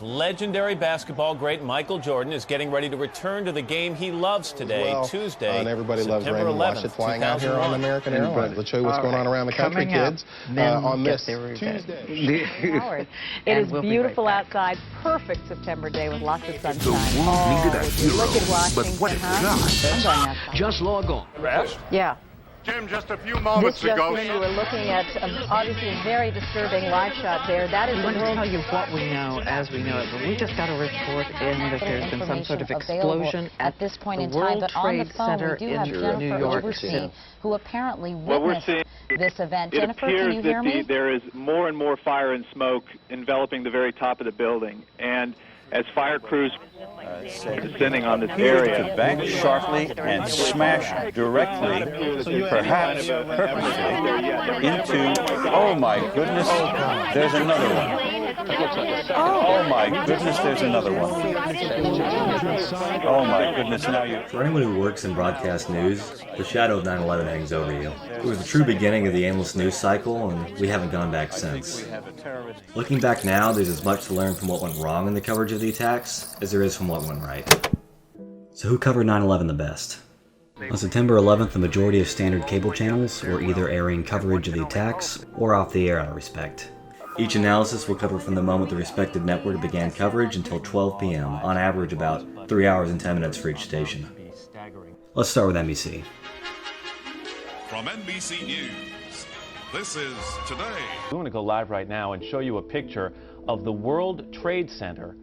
Legendary basketball great Michael Jordan is getting ready to return to the game he loves today, Tuesday, and everybody September loves Raymond 11th, Watch flying out here on American Airlines. Let's show you what's going on around the country, kids, on this Tuesday. Howard. It is beautiful outside, perfect September day with lots of sunshine. The world needed a hero, look at Washington, but what it got? Just log on. Yeah. Jim, just a few moments ago. When you were looking at obviously a very disturbing live shot there. That is we want to tell you what we know as we know it, but we just got a report in that there's been some sort of explosion at this point in the time. World But on the Trade phone, Center we do have in Jennifer New York Oversee, who apparently witnessed this event. It Jennifer, can you hear me? there is more and more fire and smoke enveloping the very top of the building, and as fire crews descending on this area to bank sharply and smash directly, perhaps purposely, into, oh my goodness, there's another one. Oh my goodness, there's another one. Oh my goodness, now you... For anyone who works in broadcast news, the shadow of 9/11 hangs over you. It was the true beginning of the endless news cycle, and we haven't gone back since. Looking back now, there's as much to learn from what went wrong in the coverage of the attacks as there is from what went right. So who covered 9/11 the best? On September 11th, the majority of standard cable channels were either airing coverage of the attacks or off the air out of respect. Each analysis will cover from the moment the respective network began coverage until 12 p.m., on average about 3 hours and 10 minutes for each station. Let's start with NBC. From NBC News, this is Today. We want to go live right now and show you a picture of the World Trade Center,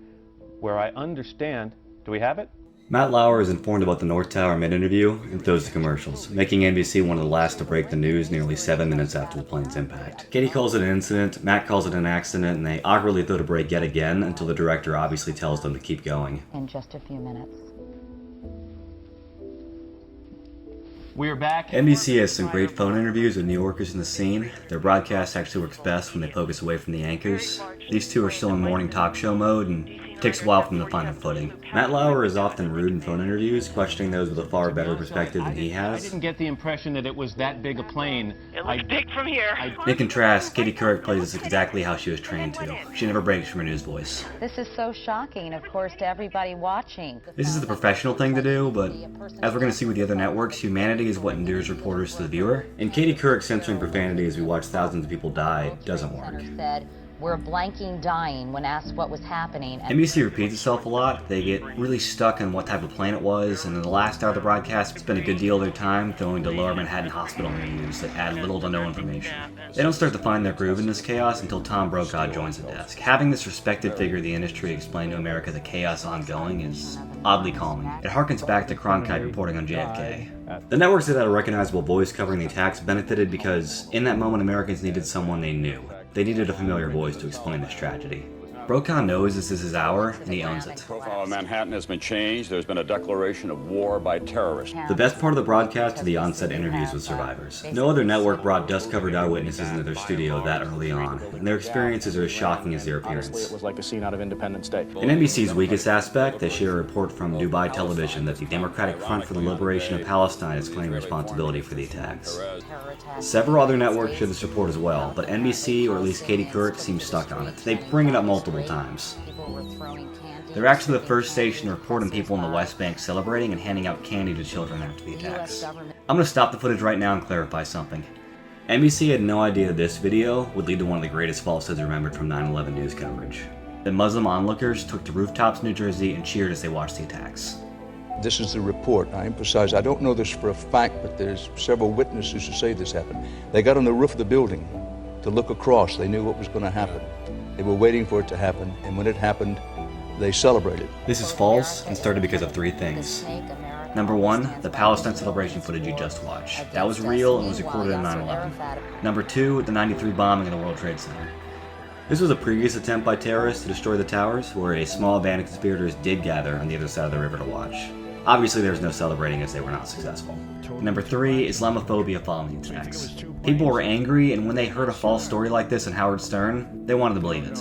where I understand... Do we have it? Matt Lauer is informed about the North Tower mid-interview and throws to commercials, making NBC one of the last to break the news nearly 7 minutes after the plane's impact. Katie calls it an incident, Matt calls it an accident, and they awkwardly throw to break yet again until the director obviously tells them to keep going. In just a few minutes. We're back. NBC has some great phone interviews with New Yorkers in the scene. Their broadcast actually works best when they focus away from the anchors. These two are still in morning talk show mode, and it takes a while for them to find their footing. Matt Lauer is often rude in phone interviews, questioning those with a far better perspective than he has. I didn't get the impression that it was that big a plane. It looks big from here. In contrast, Katie Couric plays this exactly how she was trained to. She never breaks from her news voice. This is so shocking, of course, to everybody watching. This is the professional thing to do, but as we're going to see with the other networks, humanity is what endears reporters to the viewer. And Katie Couric censoring profanity as we watch thousands of people die doesn't work. We're blanking dying when asked what was happening. NBC repeats itself a lot. They get really stuck on what type of plane it was, and in the last hour of the broadcast, spend a good deal of their time throwing to Lower Manhattan Hospital interviews that add little to no information. They don't start to find their groove in this chaos until Tom Brokaw joins the desk. Having this respected figure of the industry explain to America the chaos ongoing is oddly calming. It harkens back to Cronkite reporting on JFK. The networks that had a recognizable voice covering the attacks benefited because, in that moment, Americans needed someone they knew. They needed a familiar voice to explain this tragedy. Brokaw knows this is his hour, and he owns it. The profile of Manhattan has been changed. There's been a declaration of war by terrorists. The best part of the broadcast are the on-set interviews with survivors. No other network brought dust-covered eyewitnesses into their studio that early on, and their experiences are as shocking as their appearance. It was like a scene out of Independence Day. In NBC's weakest aspect, they share a report from Dubai Television that the Democratic Front for the Liberation of Palestine has claimed responsibility for the attacks. Several other networks share this report as well, but NBC, or at least Katie Couric, seems stuck on it. They bring it up multiple times. They're actually the first station to report on people in the West Bank celebrating and handing out candy to children after the attacks. I'm going to stop the footage right now and clarify something. NBC had no idea that this video would lead to one of the greatest falsehoods remembered from 9/11 news coverage. The Muslim onlookers took to rooftops in New Jersey and cheered as they watched the attacks. This is the report. I emphasize, I don't know this for a fact, but there's several witnesses who say this happened. They got on the roof of the building to look across. They knew what was going to happen. They were waiting for it to happen, and when it happened, they celebrated. This is false and started because of three things. Number one, the Palestine celebration footage you just watched. That was real and was recorded in 9/11. Number two, the 93 bombing of the World Trade Center. This was a previous attempt by terrorists to destroy the towers, where a small band of conspirators did gather on the other side of the river to watch. Obviously, there was no celebrating as they were not successful. Number three, Islamophobia following the attacks. People were angry, and when they heard a false story like this on Howard Stern, they wanted to believe it.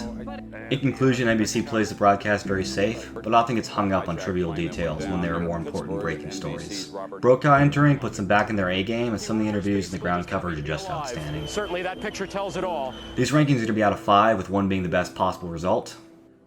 In conclusion, NBC plays the broadcast very safe, but often gets hung up on trivial details when there are more important breaking stories. Brokaw entering puts them back in their A-game, and some of the interviews and the ground coverage are just outstanding. Certainly that picture tells it all. These rankings are to be out of 5, with 1 being the best possible result.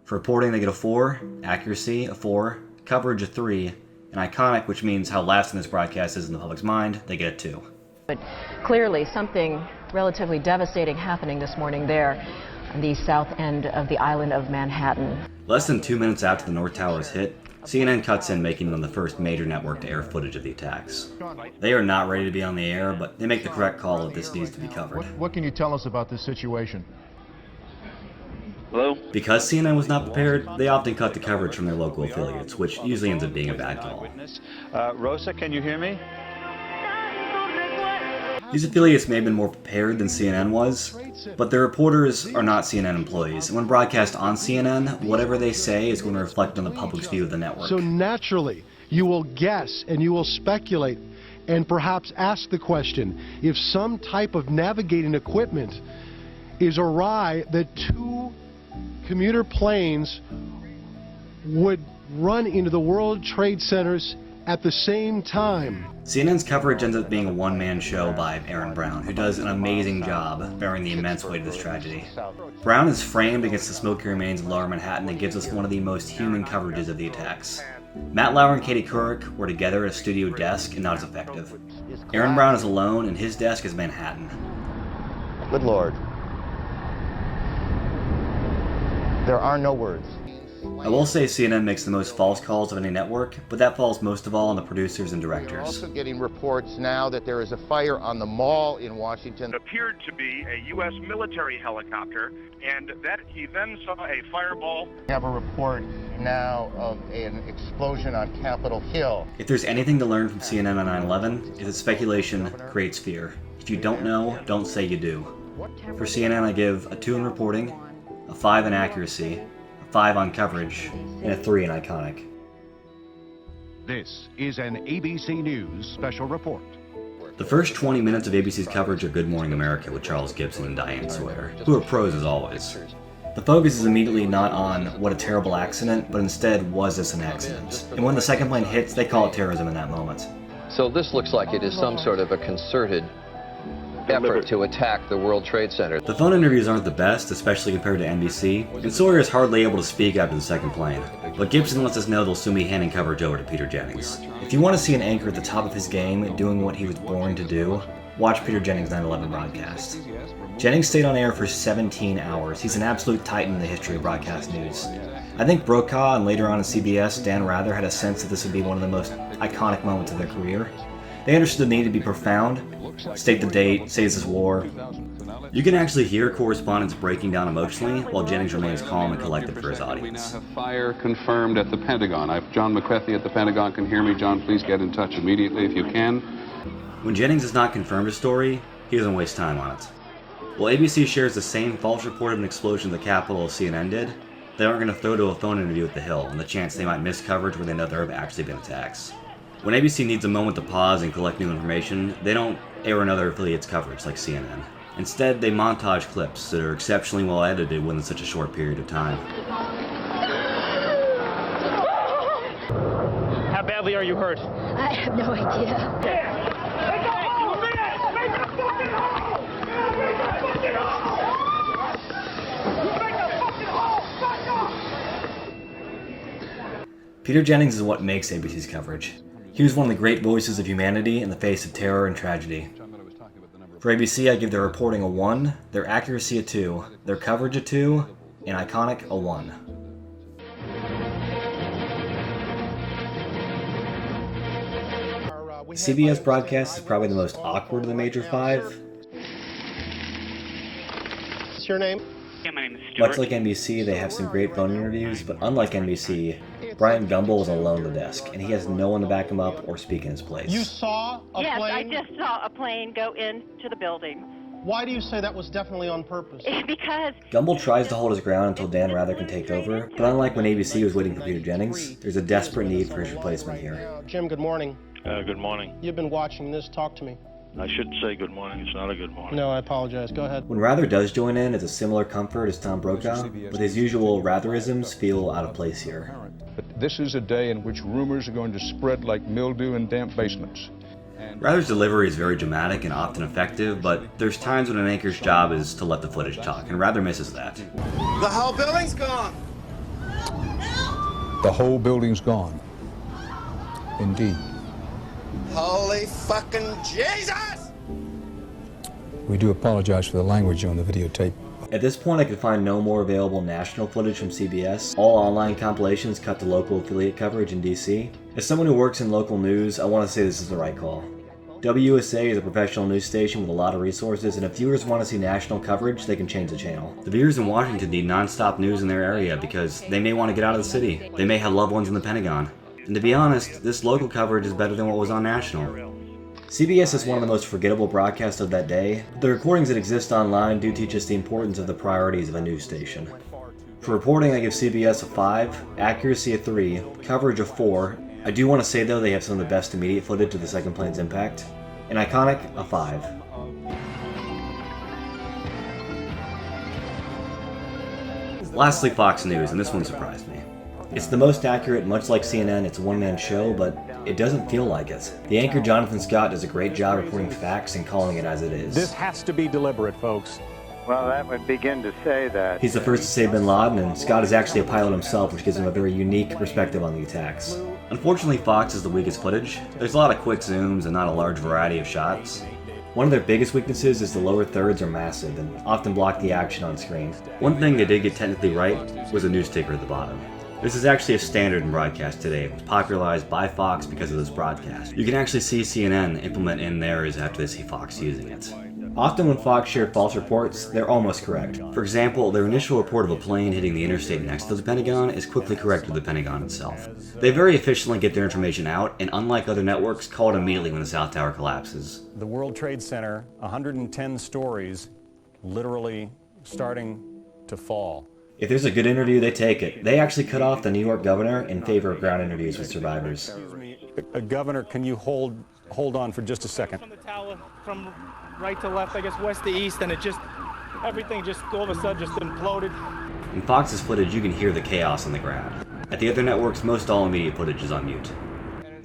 For reporting, they get a 4, accuracy a 4, coverage a 3, and iconic, which means how lasting this broadcast is in the public's mind, they get a 2. But clearly something relatively devastating happening this morning there on the south end of the island of Manhattan. Less than 2 minutes after the North Towers hit, CNN cuts in, making them the first major network to air footage of the attacks. They are not ready to be on the air, but they make the correct call that this needs to be covered. What can you tell us about this situation? Hello? Because CNN was not prepared, they often cut the coverage from their local affiliates, which usually ends up being a bad call. Rosa, can you hear me? These affiliates may have been more prepared than CNN was, but their reporters are not CNN employees, and when broadcast on CNN, whatever they say is going to reflect on the public's view of the network. So naturally, you will guess and you will speculate and perhaps ask the question, if some type of navigating equipment is awry, that 2 commuter planes would run into the World Trade Centers at the same time. CNN's coverage ends up being a one-man show by Aaron Brown, who does an amazing job bearing the immense weight of this tragedy. Brown is framed against the smoky remains of Lower Manhattan and gives us one of the most human coverages of the attacks. Matt Lauer and Katie Couric were together at a studio desk and not as effective. Aaron Brown is alone and his desk is Manhattan. Good Lord. There are no words. I will say CNN makes the most false calls of any network, but that falls most of all on the producers and directors. We're also getting reports now that there is a fire on the mall in Washington. It appeared to be a U.S. military helicopter, and that he then saw a fireball. We have a report now of an explosion on Capitol Hill. If there's anything to learn from CNN on 9/11, it's that speculation creates fear. If you don't know, don't say you do. For CNN, I give a 2 in reporting, a 5 in accuracy, 5 on coverage, and a 3 in iconic. This is an ABC News special report. The first 20 minutes of ABC's coverage of Good Morning America with Charles Gibson and Diane Sawyer, who are pros as always. The focus is immediately not on what a terrible accident, but instead, was this an accident? And when the second plane hits, they call it terrorism in that moment. So this looks like it is some sort of a concerted effort to attack the World Trade Center. The phone interviews aren't the best, especially compared to NBC, and Sawyer is hardly able to speak after the second plane. But Gibson lets us know they'll soon be handing coverage over to Peter Jennings. If you want to see an anchor at the top of his game doing what he was born to do, watch Peter Jennings' 9/11 broadcast. Jennings stayed on air for 17 hours. He's an absolute titan in the history of broadcast news. I think Brokaw and later on in CBS, Dan Rather had a sense that this would be one of the most iconic moments of their career. They understood the need to be profound, state the date, say this is war. You can actually hear correspondents breaking down emotionally while Jennings remains calm and collected for his audience. We now have fire confirmed at the Pentagon. If John McCarthy at the Pentagon can hear me, John, please get in touch immediately if you can. When Jennings has not confirmed a story, he doesn't waste time on it. While ABC shares the same false report of an explosion at the Capitol as CNN did, they aren't going to throw to a phone interview at the Hill on the chance they might miss coverage where they know there have actually been attacks. When ABC needs a moment to pause and collect new information, they don't air another affiliate's coverage like CNN. Instead, they montage clips that are exceptionally well edited within such a short period of time. How badly are you hurt? I have no idea. Peter Jennings is what makes ABC's coverage. He was one of the great voices of humanity in the face of terror and tragedy. For ABC, I give their reporting a 1, their accuracy a 2, their coverage a 2, and iconic a 1. CBS broadcast is probably the most awkward of the major 5. What's your name? Yeah, my name is Stuart. Much like NBC, they have some great phone interviews, but unlike NBC, Brian Gumbel is alone at the desk, and he has no one to back him up or speak in his place. You saw a plane? Yes, I just saw a plane go into the building. Why do you say that was definitely on purpose? Because Gumbel tries to hold his ground until Dan Rather can take over, but unlike when ABC was waiting for Peter Jennings, there's a desperate need for his replacement here. Jim, good morning. Good morning. You've been watching this. Talk to me. I shouldn't say good morning. It's not a good morning. No, I apologize. Go ahead. When Rather does join in, it's a similar comfort as Tom Brokaw, but his usual Ratherisms feel out of place here. But this is a day in which rumors are going to spread like mildew in damp basements. Rather's delivery is very dramatic and often effective, but there's times when an anchor's job is to let the footage talk, and Rather misses that. The whole building's gone. The whole building's gone. Indeed. Holy fucking Jesus! We do apologize for the language on the videotape. At this point, I could find no more available national footage from CBS. All online compilations cut to local affiliate coverage in DC. As someone who works in local news, I want to say this is the right call. WUSA is a professional news station with a lot of resources, and if viewers want to see national coverage, they can change the channel. The viewers in Washington need non-stop news in their area because they may want to get out of the city. They may have loved ones in the Pentagon. And to be honest, this local coverage is better than what was on national. CBS is one of the most forgettable broadcasts of that day, but the recordings that exist online do teach us the importance of the priorities of a news station. For reporting, I give CBS a 5, accuracy a 3, coverage a 4. I do want to say though they have some of the best immediate footage of the second plane's impact, and iconic, a 5. Lastly, Fox News, and this one surprised me. It's the most accurate, much like CNN, it's a one-man show, but it doesn't feel like it. The anchor Jonathan Scott does a great job reporting facts and calling it as it is. This has to be deliberate, folks. Well, that would begin to say that. He's the first to save bin Laden, and Scott is actually a pilot himself, which gives him a very unique perspective on the attacks. Unfortunately, Fox is the weakest footage. There's a lot of quick zooms and not a large variety of shots. One of their biggest weaknesses is the lower thirds are massive and often block the action on screen. One thing they did get technically right was the news ticker at the bottom. This is actually a standard in broadcast today. It was popularized by Fox because of this broadcast. You can actually see CNN implement in theirs after they see Fox using it. Often when Fox shared false reports, they're almost correct. For example, their initial report of a plane hitting the interstate next to the Pentagon is quickly corrected with the Pentagon itself. They very efficiently get their information out, and unlike other networks, call it immediately when the South Tower collapses. The World Trade Center, 110 stories, literally starting to fall. If there's a good interview, they take it. They actually cut off the New York governor in favor of ground interviews with survivors. Governor, can you hold on for just a second? From the tower, from right to left, I guess west to east, and everything just all of a sudden just imploded. In Fox's footage, you can hear the chaos on the ground. At the other networks, most all immediate footage is on mute.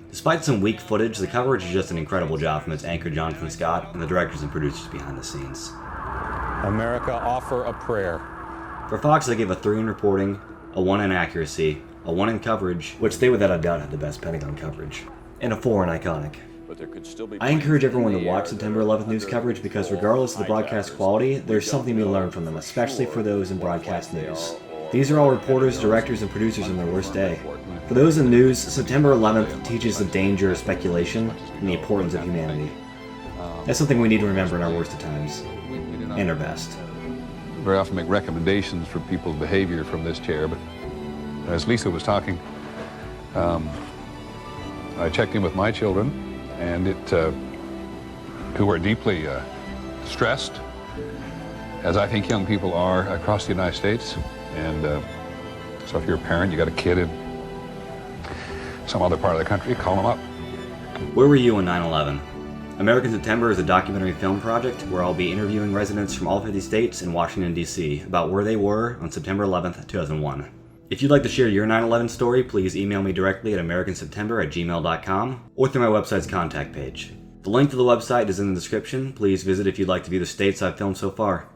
Despite some weak footage, the coverage is just an incredible job from its anchor Jonathan Scott and the directors and producers behind the scenes. America, offer a prayer. For Fox, they gave a 3 in reporting, a 1 in accuracy, a 1 in coverage, which they without a doubt had the best Pentagon coverage, and a 4 in iconic. I encourage everyone to watch September 11th news coverage because regardless of the broadcast quality, there's something to learn from them, especially for those in broadcast news. These are all reporters, directors, and producers on their worst day. For those in news, September 11th teaches the danger of speculation and the importance of humanity. That's something we need to remember in our worst of times, and our best. Very often make recommendations for people's behavior from this chair, but as Lisa was talking, I checked in with my children, and who are deeply stressed, as I think young people are across the United States. And so if you're a parent, you got a kid in some other part of the country, call them up. Where were you on 9/11? American September is a documentary film project where I'll be interviewing residents from all 50 states and Washington, D.C. about where they were on September 11th, 2001. If you'd like to share your 9/11 story, please email me directly at americanseptember@gmail.com or through my website's contact page. The link to the website is in the description. Please visit if you'd like to view the states I've filmed so far.